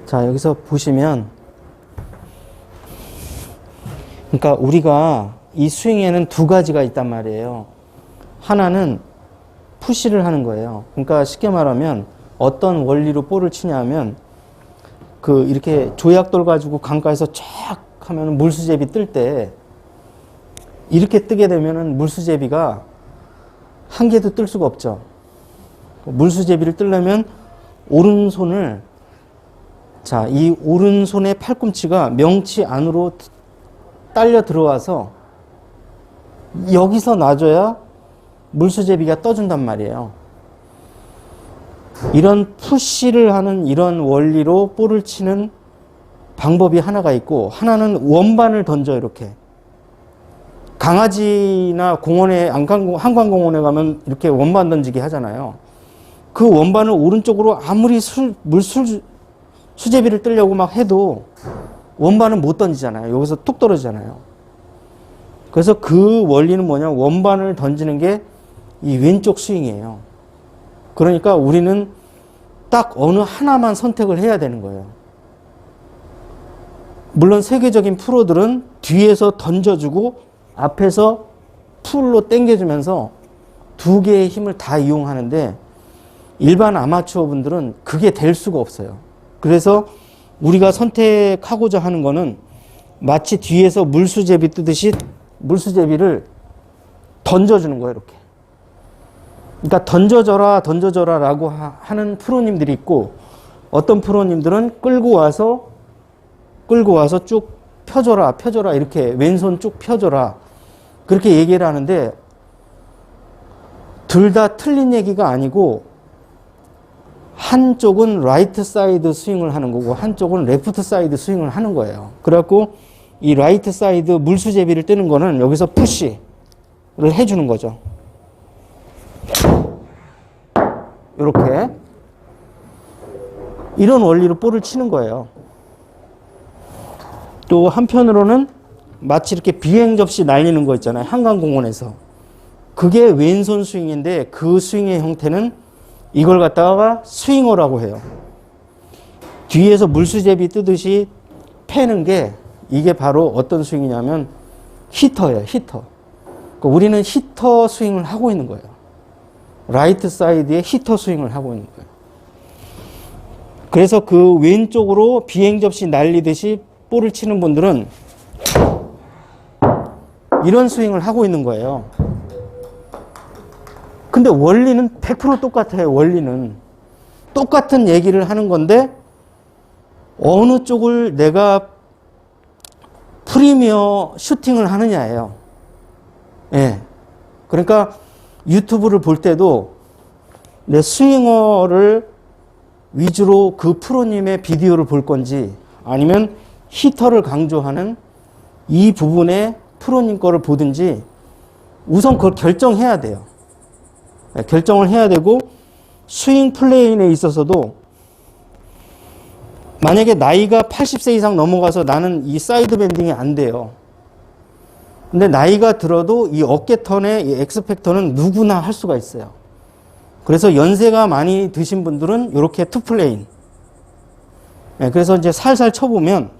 자, 여기서 보시면, 그러니까 우리가 이 스윙에는 두 가지가 있단 말이에요. 하나는 푸시를 하는 거예요. 그러니까 쉽게 말하면 어떤 원리로 볼을 치냐면, 이렇게 조약돌 가지고 강가에서 쫙 하면 물수제비 뜰 때, 이렇게 뜨게 되면은 물수제비가 한 개도 뜰 수가 없죠. 물수제비를 뜨려면 오른손을, 자, 이 오른손의 팔꿈치가 명치 안으로 딸려 들어와서 여기서 놔줘야 물수제비가 떠준단 말이에요. 이런 푸시를 하는 이런 원리로 볼을 치는 방법이 하나가 있고, 하나는 원반을 던져 이렇게. 강아지나 공원에, 한강공원에 가면 이렇게 원반 던지기 하잖아요. 그 원반을 오른쪽으로 아무리 수제비를 뜨려고 막 해도 원반은 못 던지잖아요. 여기서 뚝 떨어지잖아요. 그래서 그 원리는 뭐냐, 원반을 던지는 게 이 왼쪽 스윙이에요. 그러니까 우리는 딱 어느 하나만 선택을 해야 되는 거예요. 물론 세계적인 프로들은 뒤에서 던져주고 앞에서 풀로 당겨주면서 두 개의 힘을 다 이용하는데, 일반 아마추어 분들은 그게 될 수가 없어요. 그래서 우리가 선택하고자 하는 거는 마치 뒤에서 물수제비 뜨듯이 물수제비를 던져주는 거예요, 이렇게. 그러니까 던져줘라 라고 하는 프로님들이 있고, 어떤 프로님들은 끌고 와서 쭉 펴줘라 이렇게 왼손 쭉 펴줘라 그렇게 얘기를 하는데, 둘 다 틀린 얘기가 아니고, 한쪽은 라이트 사이드 스윙을 하는 거고 한쪽은 레프트 사이드 스윙을 하는 거예요. 그래갖고 이 라이트 사이드 물수제비를 뜨는 거는 여기서 푸시를 해주는 거죠. 이렇게 이런 원리로 볼을 치는 거예요. 또 한편으로는 마치 이렇게 비행 접시 날리는 거 있잖아요. 한강공원에서. 그게 왼손 스윙인데, 그 스윙의 형태는 이걸 갖다가 스윙어라고 해요. 뒤에서 물수제비 뜨듯이 패는 게, 이게 바로 어떤 스윙이냐면 히터예요, 히터. 그러니까 우리는 히터 스윙을 하고 있는 거예요. 라이트 사이드에 히터 스윙을 하고 있는 거예요. 그래서 그 왼쪽으로 비행 접시 날리듯이 볼을 치는 분들은 이런 스윙을 하고 있는 거예요. 근데 원리는 100% 똑같아요. 원리는 똑같은 얘기를 하는 건데, 어느 쪽을 내가 프리미어 슈팅을 하느냐예요. 예. 그러니까 유튜브를 볼 때도 내 스윙어를 위주로 그 프로님의 비디오를 볼 건지, 아니면 히터를 강조하는 이 부분의 프로님 거를 보든지, 우선 그걸 결정해야 돼요. 결정을 해야 되고, 스윙 플레인에 있어서도 만약에 나이가 80세 이상 넘어가서 나는 이 사이드 밴딩이 안 돼요. 근데 나이가 들어도 이 어깨 턴의 이 엑스팩터는 누구나 할 수가 있어요. 그래서 연세가 많이 드신 분들은 이렇게 투 플레인. 그래서 이제 살살 쳐보면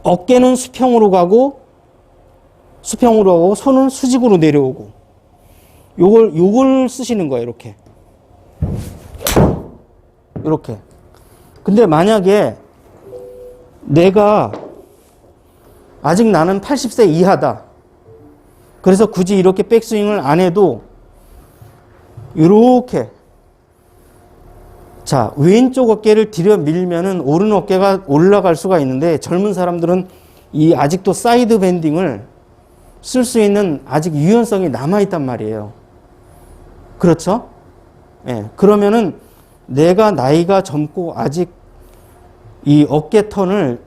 어깨는 수평으로 가고 손은 수직으로 내려오고, 요걸 쓰시는 거예요, 이렇게. 이렇게. 근데 만약에 내가 아직 나는 80세 이하다. 그래서 굳이 이렇게 백스윙을 안 해도 이렇게, 자, 왼쪽 어깨를 들여 밀면은 오른 어깨가 올라갈 수가 있는데, 젊은 사람들은 이 아직도 사이드 밴딩을 쓸 수 있는 아직 유연성이 남아있단 말이에요. 그렇죠? 예. 그러면은 내가 나이가 젊고 아직 이 어깨 턴을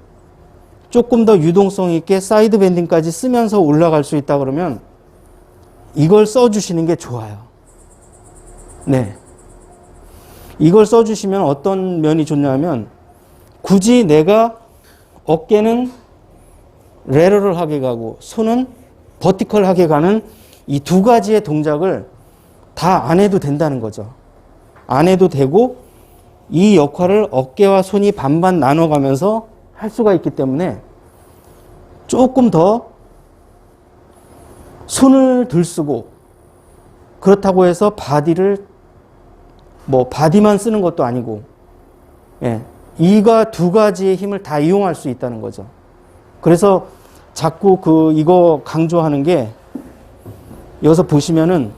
조금 더 유동성 있게 사이드 밴딩까지 쓰면서 올라갈 수 있다 그러면 이걸 써주시는 게 좋아요. 네. 이걸 써주시면 어떤 면이 좋냐면, 굳이 내가 어깨는 레러럴하게 가고 손은 버티컬하게 가는 이 두 가지의 동작을 다 안 해도 된다는 거죠. 안 해도 되고, 이 역할을 어깨와 손이 반반 나눠가면서 할 수가 있기 때문에 조금 더 손을 들쓰고, 그렇다고 해서 바디를 바디만 쓰는 것도 아니고, 이가 두 가지의 힘을 다 이용할 수 있다는 거죠. 그래서 자꾸 이거 강조하는 게, 여기서 보시면은,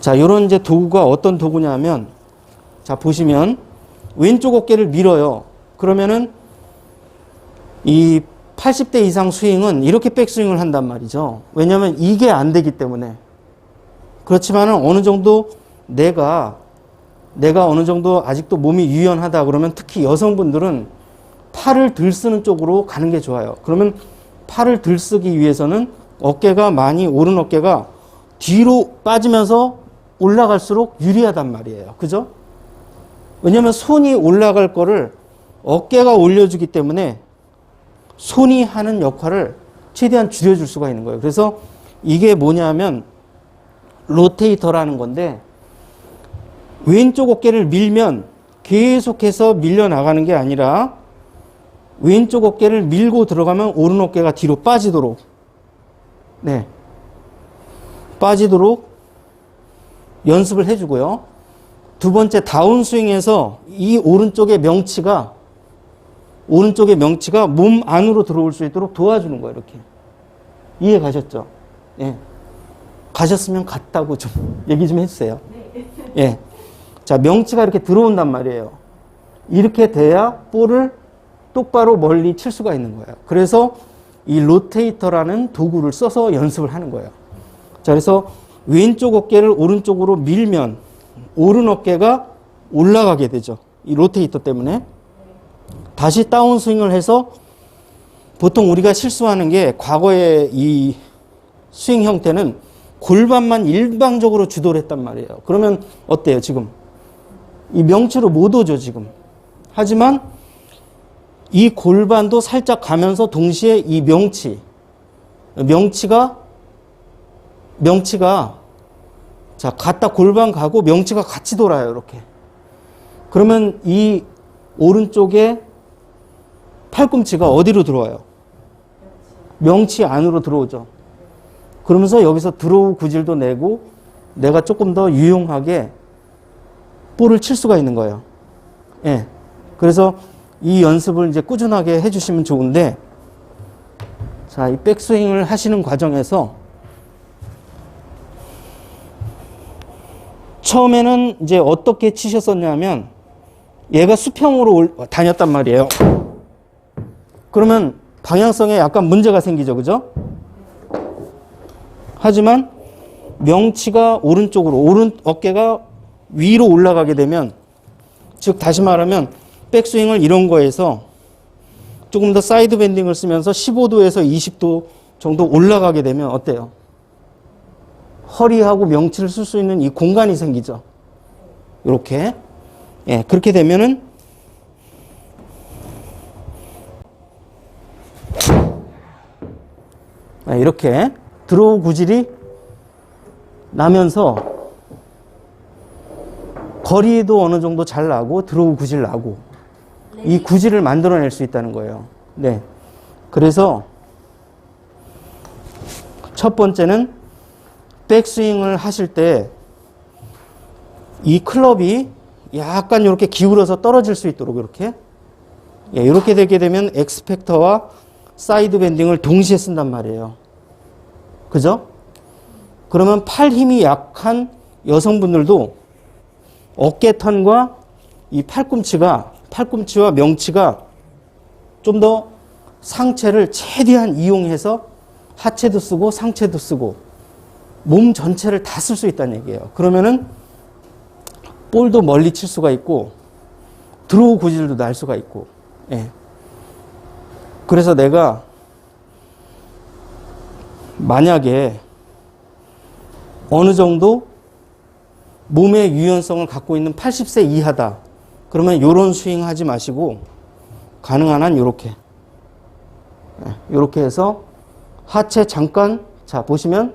자, 요런 이제 도구가 어떤 도구냐면, 자, 보시면, 왼쪽 어깨를 밀어요. 그러면은, 이 80대 이상 스윙은 이렇게 백스윙을 한단 말이죠. 왜냐하면 이게 안 되기 때문에. 그렇지만은 어느 정도 내가 어느 정도 아직도 몸이 유연하다 그러면 특히 여성분들은 팔을 들쓰는 쪽으로 가는 게 좋아요. 그러면 팔을 들쓰기 위해서는 어깨가 많이, 오른 어깨가 뒤로 빠지면서 올라갈수록 유리하단 말이에요. 그죠? 왜냐하면 손이 올라갈 거를 어깨가 올려주기 때문에 손이 하는 역할을 최대한 줄여줄 수가 있는 거예요. 그래서 이게 뭐냐면 로테이터라는 건데, 왼쪽 어깨를 밀면 계속해서 밀려나가는 게 아니라 왼쪽 어깨를 밀고 들어가면 오른 어깨가 뒤로 빠지도록, 빠지도록 연습을 해주고요. 두 번째, 다운스윙에서 이 오른쪽의 명치가 몸 안으로 들어올 수 있도록 도와주는 거예요. 이렇게. 이해 가셨죠? 예. 가셨으면 갔다고 좀 얘기 좀 해주세요. 예. 자, 명치가 이렇게 들어온단 말이에요. 이렇게 돼야 볼을 똑바로 멀리 칠 수가 있는 거예요. 그래서 이 로테이터라는 도구를 써서 연습을 하는 거예요. 자, 그래서 왼쪽 어깨를 오른쪽으로 밀면 오른 어깨가 올라가게 되죠. 이 로테이터 때문에. 다시 다운스윙을 해서, 보통 우리가 실수하는 게, 과거의 이 스윙 형태는 골반만 일방적으로 주도를 했단 말이에요. 그러면 어때요, 지금? 이 명치로 못 오죠, 지금. 하지만 이 골반도 살짝 가면서 동시에 이 명치가 자, 갔다 골반 가고 명치가 같이 돌아요, 이렇게. 그러면 이 오른쪽에 팔꿈치가 어디로 들어와요? 명치 안으로 들어오죠. 그러면서 여기서 드로우 구질도 내고 내가 조금 더 유용하게 볼을 칠 수가 있는 거예요. 예. 그래서 이 연습을 이제 꾸준하게 해주시면 좋은데, 자, 이 백스윙을 하시는 과정에서 처음에는 이제 어떻게 치셨었냐면, 얘가 수평으로 다녔단 말이에요. 그러면 방향성에 약간 문제가 생기죠. 그죠? 하지만 명치가 오른쪽으로, 오른 어깨가 위로 올라가게 되면, 즉 다시 말하면 백스윙을 이런 거에서 조금 더 사이드 밴딩을 쓰면서 15도에서 20도 정도 올라가게 되면 어때요? 허리하고 명치를 쓸 수 있는 이 공간이 생기죠. 이렇게. 예, 그렇게 되면은 이렇게 드로우 구질이 나면서 거리도 어느 정도 잘 나고 드로우 구질 나고 이 구질을 만들어낼 수 있다는 거예요. 네. 그래서 첫 번째는 백스윙을 하실 때 이 클럽이 약간 이렇게 기울어서 떨어질 수 있도록 이렇게, 예, 이렇게 되게 되면 엑스펙터와 사이드 밴딩을 동시에 쓴단 말이에요. 그죠? 그러면 팔 힘이 약한 여성분들도 어깨 턴과 이 팔꿈치와 명치가 좀 더 상체를 최대한 이용해서 하체도 쓰고 상체도 쓰고 몸 전체를 다 쓸 수 있다는 얘기예요. 그러면은 볼도 멀리 칠 수가 있고 드로우 구질도 날 수가 있고, 예. 그래서 내가 만약에 어느 정도 몸의 유연성을 갖고 있는 80세 이하다. 그러면 이런 스윙 하지 마시고 가능한 한 이렇게, 이렇게 해서 하체 잠깐, 자 보시면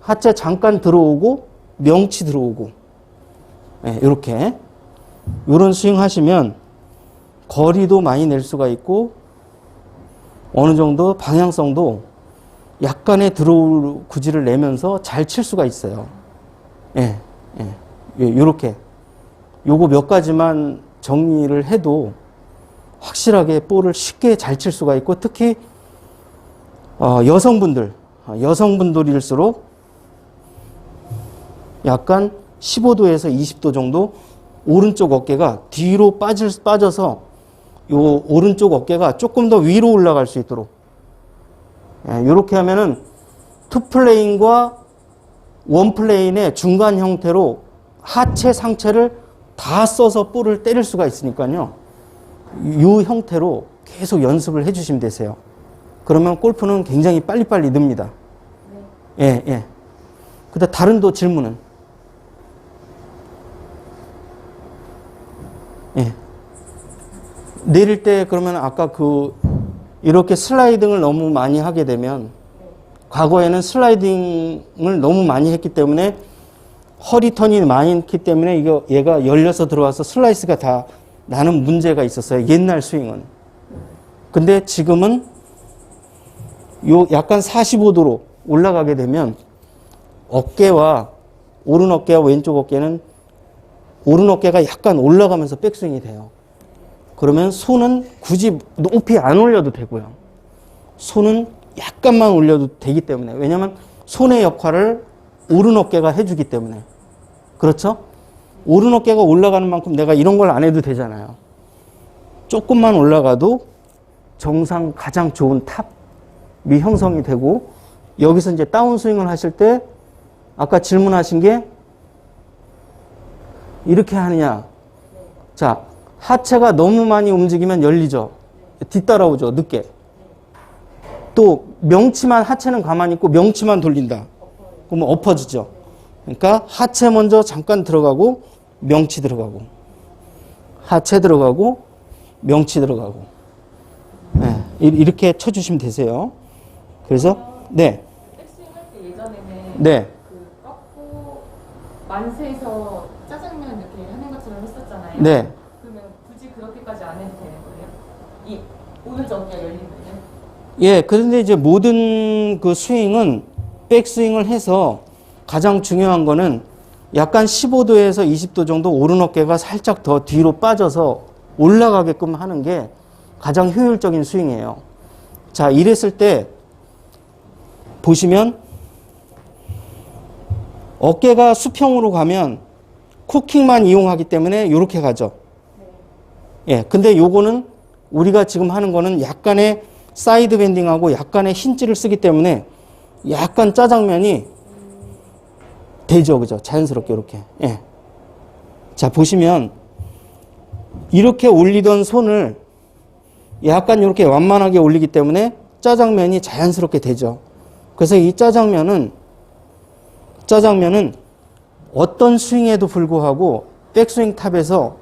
하체 잠깐 들어오고 명치 들어오고 네, 이렇게. 이런 스윙 하시면 거리도 많이 낼 수가 있고 어느 정도 방향성도 약간의 들어올 구질을 내면서 잘 칠 수가 있어요. 예, 예. 요렇게. 요거 몇 가지만 정리를 해도 확실하게 볼을 쉽게 잘 칠 수가 있고 특히 여성분들일수록 약간 15도에서 20도 정도 오른쪽 어깨가 뒤로 빠져서 요 오른쪽 어깨가 조금 더 위로 올라갈 수 있도록 이렇게 하면은 투플레인과 원플레인의 중간 형태로 하체 상체를 다 써서 볼을 때릴 수가 있으니까요. 이 형태로 계속 연습을 해주시면 되세요. 그러면 골프는 굉장히 빨리빨리 늡니다. 예, 예. 그다음 다른 또 질문은? 예. 내릴 때 그러면 아까 이렇게 슬라이딩을 너무 많이 하게 되면 과거에는 슬라이딩을 너무 많이 했기 때문에 허리 턴이 많이 했기 때문에 얘가 열려서 들어와서 슬라이스가 다 나는 문제가 있었어요. 옛날 스윙은. 근데 지금은 요 약간 45도로 올라가게 되면 어깨와 오른 어깨와 왼쪽 어깨는 오른 어깨가 약간 올라가면서 백스윙이 돼요. 그러면 손은 굳이 높이 안 올려도 되고요. 손은 약간만 올려도 되기 때문에. 왜냐하면 손의 역할을 오른 어깨가 해주기 때문에. 그렇죠? 오른 어깨가 올라가는 만큼 내가 이런 걸 안 해도 되잖아요. 조금만 올라가도 정상 가장 좋은 탑이 형성이 되고 여기서 이제 다운스윙을 하실 때 아까 질문하신 게 이렇게 하느냐. 자, 하체가 너무 많이 움직이면 열리죠. 뒤따라오죠. 늦게. 또 명치만 하체는 가만히 있고 명치만 돌린다. 그러면 엎어지죠. 그러니까 하체 먼저 잠깐 들어가고 명치 들어가고 하체 들어가고 명치 들어가고 네, 이렇게 쳐주시면 되세요. 그래서 네. 백스윙 할 때 예전에는 네. 꺾고 만세에서 짜장면 이렇게 하는 것처럼 했었잖아요. 네. 그러면 굳이 그렇게까지 안 해도 되는 거예요? 이 오른쪽 어깨가 열리면요? 예, 그런데 이제 모든 그 스윙은 백스윙을 해서 가장 중요한 거는 약간 15도에서 20도 정도 오른 어깨가 살짝 더 뒤로 빠져서 올라가게끔 하는 게 가장 효율적인 스윙이에요. 자, 이랬을 때 보시면 어깨가 수평으로 가면 코킹만 이용하기 때문에 이렇게 가죠. 예, 근데 요거는 우리가 지금 하는 거는 약간의 사이드 밴딩하고 약간의 힌지를 쓰기 때문에 약간 짜장면이 되죠. 그죠? 자연스럽게 이렇게. 예. 자, 보시면 이렇게 올리던 손을 약간 이렇게 완만하게 올리기 때문에 짜장면이 자연스럽게 되죠. 그래서 이 짜장면은 어떤 스윙에도 불구하고 백스윙 탑에서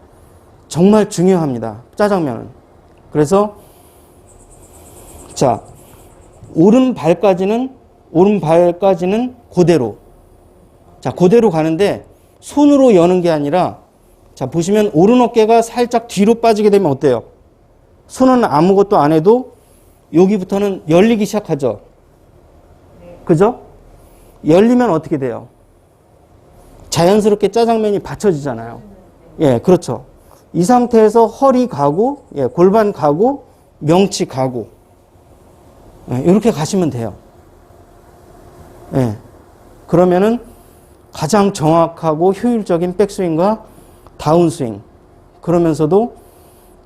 정말 중요합니다. 짜장면은. 그래서 자, 오른발까지는 그대로. 자, 그대로 가는데 손으로 여는 게 아니라 자, 보시면 오른 어깨가 살짝 뒤로 빠지게 되면 어때요? 손은 아무것도 안 해도 여기부터는 열리기 시작하죠. 그죠? 열리면 어떻게 돼요? 자연스럽게 짜장면이 받쳐지잖아요. 예, 그렇죠. 이 상태에서 허리 가고, 예, 골반 가고, 명치 가고, 예, 이렇게 가시면 돼요. 예. 그러면은 가장 정확하고 효율적인 백스윙과 다운스윙. 그러면서도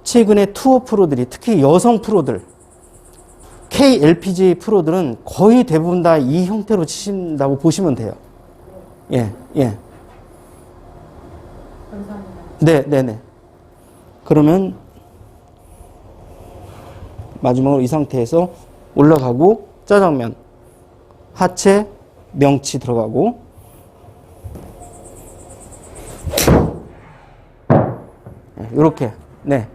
최근에 투어 프로들이, 특히 여성 프로들, KLPGA 프로들은 거의 대부분 다 이 형태로 치신다고 보시면 돼요. 예, 예. 감사합니다. 네, 네, 네. 그러면 마지막으로 이 상태에서 올라가고 짜장면, 하체, 명치 들어가고 이렇게. 네.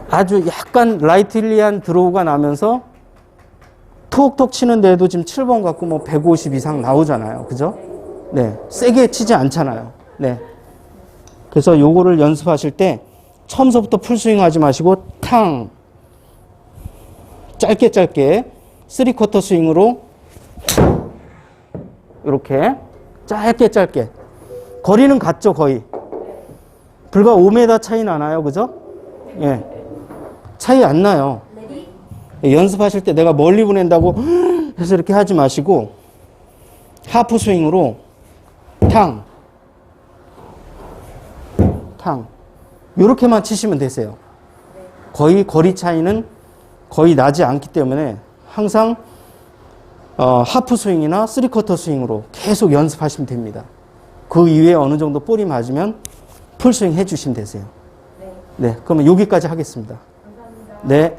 아주 약간 라이틀리한 드로우가 나면서 톡톡 치는데도 지금 7번 갖고 뭐 150 이상 나오잖아요. 그죠? 네. 세게 치지 않잖아요. 네. 그래서 요거를 연습하실 때 처음서부터 풀스윙 하지 마시고 탕 짧게 짧게 3쿼터 스윙으로 이렇게 짧게 짧게 거리는 같죠 거의 불과 5m 차이 나나요 그죠? 예, 차이 안 나요. 연습하실 때 내가 멀리 보낸다고 해서 이렇게 하지 마시고 하프 스윙으로 탕 요렇게만 치시면 되세요. 거의 거리 차이는 거의 나지 않기 때문에 항상 하프 스윙이나 3쿼터 스윙으로 계속 연습하시면 됩니다. 그 이후에 어느 정도 볼이 맞으면 풀스윙 해주시면 되세요. 네, 그러면 여기까지 하겠습니다. 감사합니다. 네.